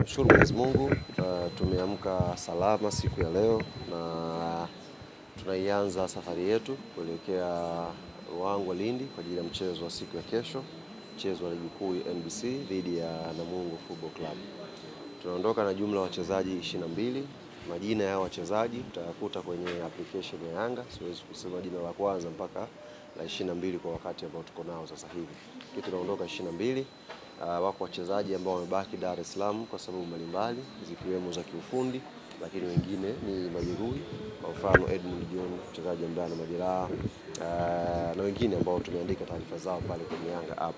Tunashukuru Mwenyezi Mungu, tumeamka salama siku ya leo na tunaianza safari yetu kuelekea Ruangwa Lindi kwa ajili ya mchezo wa siku ya kesho, mchezo wa ligi kuu ya NBC dhidi ya Namungo Football Club. Tunaondoka na jumla wachezaji 22. Majina ya wachezaji utayakuta kwenye application ya Yanga. Siwezi kusema jina la kwanza mpaka la 22 kwa wakati ambao tuko nao sasa hivi. Tunaondoka 22. Wako wachezaji ambao wamebaki Dar es Salaam kwa sababu mbalimbali zikiwemo za kiufundi, lakini wengine ni majeruhi. Kwa mfano Edmund John, mchezaji ambaye ana majeraha, na wengine ambao tumeandika taarifa zao pale kwenye Yanga app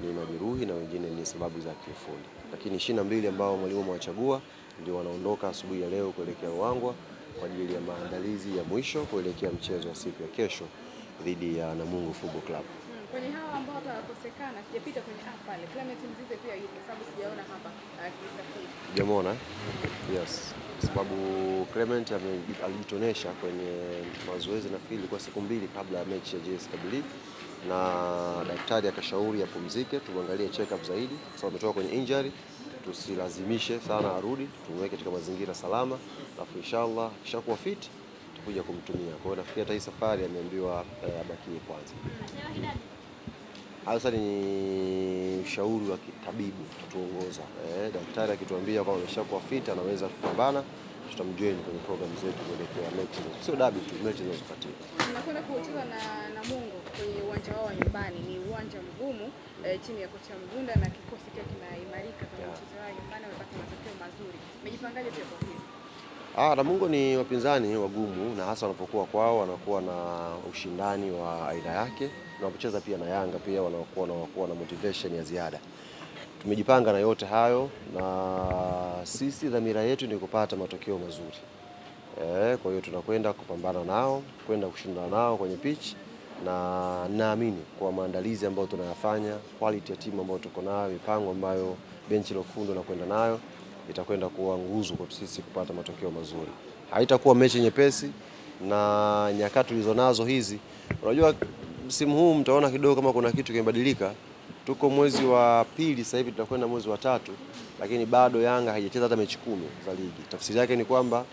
ni majeruhi na wengine ni sababu za kiufundi. Lakini 22 ambao mwalimu amewachagua ndio wanaondoka asubuhi ya leo kuelekea Ruangwa kwa ajili ya maandalizi ya mwisho kuelekea mchezo wa siku ya kesho dhidi ya Namungo Football Club. Kwenye hawa ambao watakosekana, sijapita kwenye app pale. Clement Mzize pia yupo sababu sijaona hapa akisafiri. Hujamwona? Yes. Sababu Clement alijitonesha kwenye mazoezi nafikiri kwa siku 2 kabla ya mechi ya JS Kabylie, na daktari akashauri apumzike, tumwangalie check up zaidi kwa sababu ametoka kwenye injury, tusilazimishe sana arudi, tumweke katika mazingira salama, alafu inshallah kishakuwa fit tutakuja kumtumia. Kwa hiyo nafikiri hata hii safari ameambiwa abakie kwanza. Sasa ni ushauri wa kitabibu tutuongoza. Daktari akituambia kwamba ameshakuwa fit anaweza kupambana, tutamjoin kwenye program zetu kuelekea mechi. Sio dabi tu, mechi zinazofuatia. Tunakwenda kucheza na Namungo kwenye uwanja wao nyumbani. Ni uwanja mgumu chini ya kocha Mgunda na kikosi chake kinaimarika kwenye mchezo wao nyumbani, wamepata matokeo mazuri. Umejipangaje pia kwa hili? Namungo ni wapinzani wagumu na hasa wanapokuwa kwao wanakuwa na ushindani wa aina yake, na wanapocheza pia na Yanga pia wanakuwa na motivation ya ziada. Tumejipanga na yote hayo na sisi dhamira yetu ni kupata matokeo mazuri. Kwa hiyo tunakwenda kupambana nao, kwenda kushindana nao kwenye pitch, na naamini kwa maandalizi ambayo tunayafanya, quality ya timu ambayo tuko nayo, mipango ambayo benchi la ufundi na kwenda nayo itakwenda kuwa nguzo kwa sisi kupata matokeo mazuri. Haitakuwa mechi nyepesi na nyakati tulizonazo hizi. Unajua msimu huu mtaona kidogo kama kuna kitu kimebadilika. Tuko mwezi wa pili sasa hivi tutakwenda mwezi wa 3, lakini bado Yanga haijacheza hata mechi 10 za ligi. Tafsiri yake ni kwamba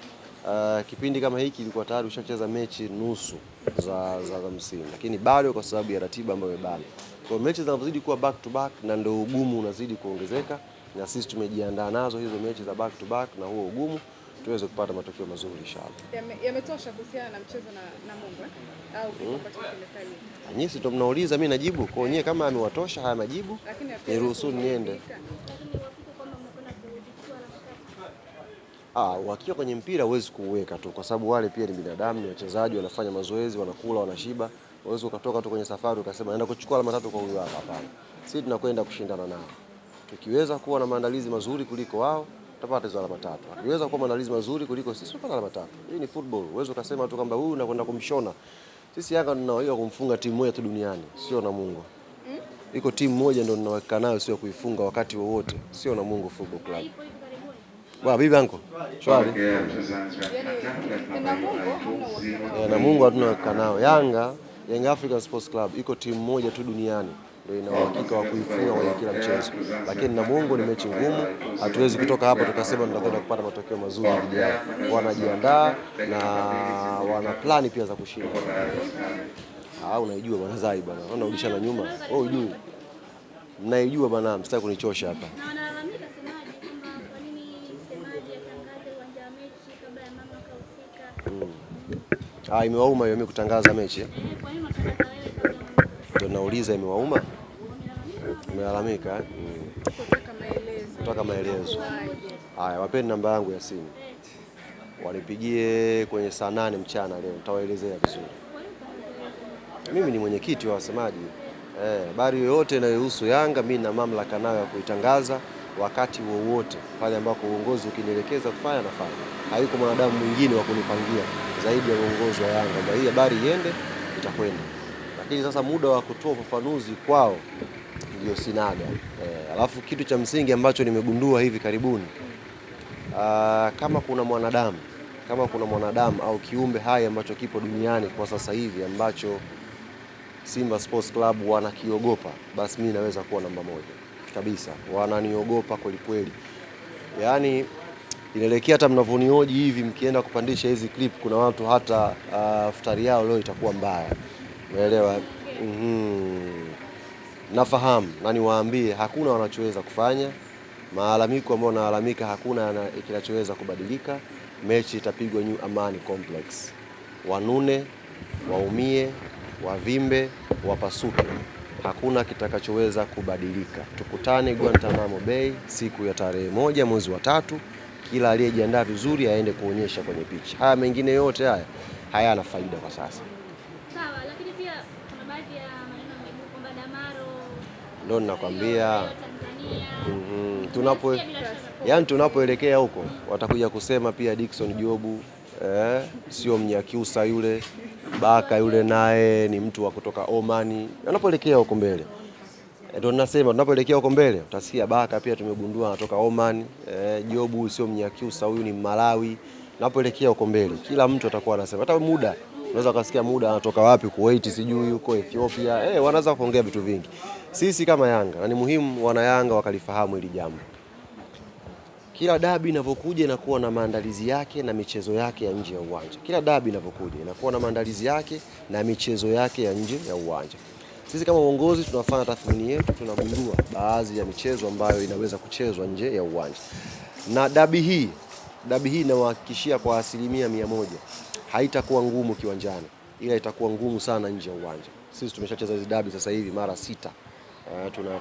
kipindi kama hiki ilikuwa tayari ushacheza mechi nusu za msimu, lakini bado kwa sababu ya ratiba ambayo imebana. Kwa mechi zinazozidi kuwa back to back na ndio ugumu unazidi kuongezeka, na sisi tumejiandaa nazo hizo mechi za back to back na huo ugumu tuweze kupata matokeo mazuri inshallah. Yametosha kuhusiana na mchezo na Namungo au kitu kimesalia? Nyinyi ndio mnauliza, mimi najibu. Kwa wenyewe kama amewatosha haya majibu, niruhusu niende. Wakiwa kwenye mpira huwezi kuweka tu kwa sababu wale pia ni binadamu, ni wachezaji, wanafanya mazoezi, wanakula, wanashiba. Huwezi ukatoka tu kwenye safari ukasema naenda kuchukua alama 3 kwa huyu hapa. Hapana. Sisi tunakwenda kushindana nao. Tukiweza kuwa na maandalizi mazuri kuliko wao, tutapata hizo alama 3. Tukiweza kuwa maandalizi mazuri kuliko sisi, tutapata alama 3. Hii ni football. Huwezi ukasema tu kwamba huyu unakwenda kumshona. Sisi Yanga tunaweza kumfunga timu moja tu duniani, sio Namungo. Iko timu moja ndio tunaweka nayo, sio kuifunga wakati wowote, sio Namungo Football Club. Bibi yangu. Shwari. Namungo hatuna uhakika nao. Young African Sports Club iko timu moja tu duniani ndio ina uhakika wa kuifunga kwenye kila mchezo. Lakini Namungo ni mechi ngumu, hatuwezi kutoka hapo tukasema tunakwenda kupata matokeo mazuri vijana. Wanajiandaa na wana plani pia za kushinda. Unaijua bwana Zai bwana. Unarudishana nyuma. Wewe unajui. Mnaijua bwana, msitaki kunichosha hapa. Imewauma hiyo mimi kutangaza mechi. Ndio nauliza, imewauma? Umelalamika? Nataka maelezo. Haya, wapeni namba yangu ya simu. Wanipigie kwenye saa 8 mchana leo, nitawaelezea vizuri. Mimi ni mwenyekiti wa wasemaji. Habari yoyote inayohusu Yanga mimi na mamlaka nayo ya kuitangaza wakati wowote pale ambako uongozi ukinielekeza kufanya nafanya. Hayuko mwanadamu mwingine wa kunipangia zaidi ya uongozi wa Yanga. Hii habari iende itakwenda. Lakini sasa muda wa kutoa ufafanuzi kwao ndio sinaga. Alafu kitu cha msingi ambacho nimegundua hivi karibuni, kama kuna mwanadamu au kiumbe hai ambacho kipo duniani kwa sasa hivi ambacho Simba Sports Club wanakiogopa, basi mimi naweza kuwa namba 1 kabisa. Wananiogopa kweli kweli. Yaani inaelekea hata mnavonioji hivi mkienda kupandisha hizi clip, kuna watu hata futari yao leo itakuwa mbaya. Umeelewa? Nafahamu na niwaambie hakuna wanachoweza kufanya. Malalamiko ambao wanalalamika hakuna kinachoweza kubadilika. Mechi itapigwa New Amani Complex. Wanune, waumie, wavimbe, wapasuke, hakuna kitakachoweza kubadilika. Tukutane Guantanamo Bay siku ya tarehe 1 mwezi wa 3. Kila aliyejiandaa vizuri aende kuonyesha kwenye picha. Haya mengine yote haya hayana faida kwa sasa. Sawa, lakini pia kuna baadhi ya maneno yameibuka kwamba Damaro ndio ninakwambia tunapoelekea huko watakuja kusema pia Dickson Jobu sio Mnyakyusa yule, Baka yule naye ni mtu wa kutoka Omani. Tunapoelekea huko mbele ndio ninasema, tunapoelekea huko mbele utasikia Baka pia tumegundua anatoka Oman. Jobu sio Mnyakyusa, huyu ni Malawi. Tunapoelekea huko mbele kila mtu atakuwa anasema, hata muda unaweza kusikia muda anatoka wapi, Kuwait sijui yuko Ethiopia, wanaanza kuongea vitu vingi. Sisi kama Yanga, na ni muhimu wana Yanga wakalifahamu hili jambo, kila dabi inavyokuja inakuwa na maandalizi yake na michezo yake ya nje ya uwanja. Kila dabi inavyokuja inakuwa na maandalizi yake na michezo yake ya nje ya uwanja. Sisi kama uongozi tunafanya tathmini yetu, tunagundua baadhi ya michezo ambayo inaweza kuchezwa nje ya uwanja. Na dabi hii nawahakikishia kwa 100% haitakuwa ngumu kiwanjani, ila itakuwa ngumu sana nje ya uwanja. Sisi tumeshacheza hizo dabi sasa hivi mara 6.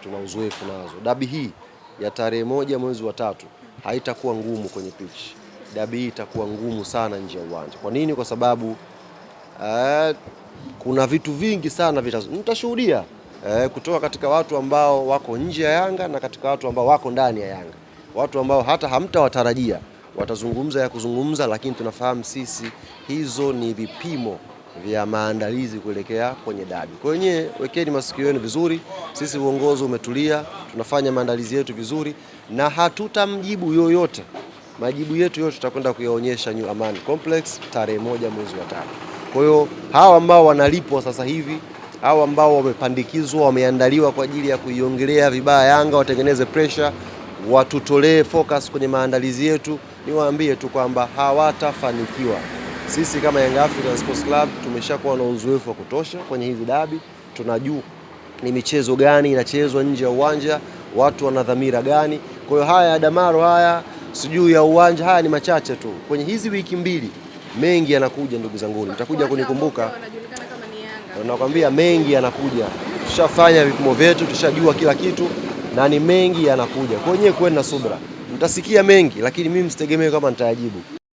Tuna uzoefu nazo. Dabi hii ya tarehe 1 mwezi wa 3 haitakuwa ngumu kwenye pitch. Dabi hii itakuwa ngumu sana nje ya uwanja. Kwa nini? Kwa sababu kuna vitu vingi sana mtashuhudia kutoka katika watu ambao wako nje ya Yanga na katika watu ambao wako ndani ya Yanga. Watu ambao hata hamtawatarajia watazungumza ya kuzungumza, lakini tunafahamu sisi hizo ni vipimo vya maandalizi kuelekea kwenye dabi. Kwa hiyo wekeni masikio yenu vizuri. Sisi uongozi umetulia, tunafanya maandalizi yetu vizuri na hatutamjibu yoyote. Majibu yetu yote tutakwenda kuyaonyesha New Amani Complex tarehe 1 mwezi wa 5. Kwa hiyo hawa ambao wanalipwa sasa hivi, hawa ambao wamepandikizwa, wameandaliwa kwa ajili ya kuiongelea vibaya Yanga, watengeneze pressure, watutolee focus kwenye maandalizi yetu, niwaambie tu kwamba hawatafanikiwa. Sisi kama Young African Sports Club tumeshakuwa na uzoefu wa kutosha kwenye hizi dabi. Tunajua ni michezo gani inachezwa nje ya uwanja, watu wana dhamira gani. Kwa hiyo haya ya Damaro, haya sijui ya uwanja, haya ni machache tu. Kwenye hizi wiki mbili mengi yanakuja, ndugu zangu, mtakuja kunikumbuka. Nakwambia mengi yanakuja. Tushafanya vipimo vyetu, tushajua kila kitu na ni mengi yanakuja. Kwa hiyo kweni na subira. Mtasikia mengi, lakini mimi msitegemee kama nitayajibu.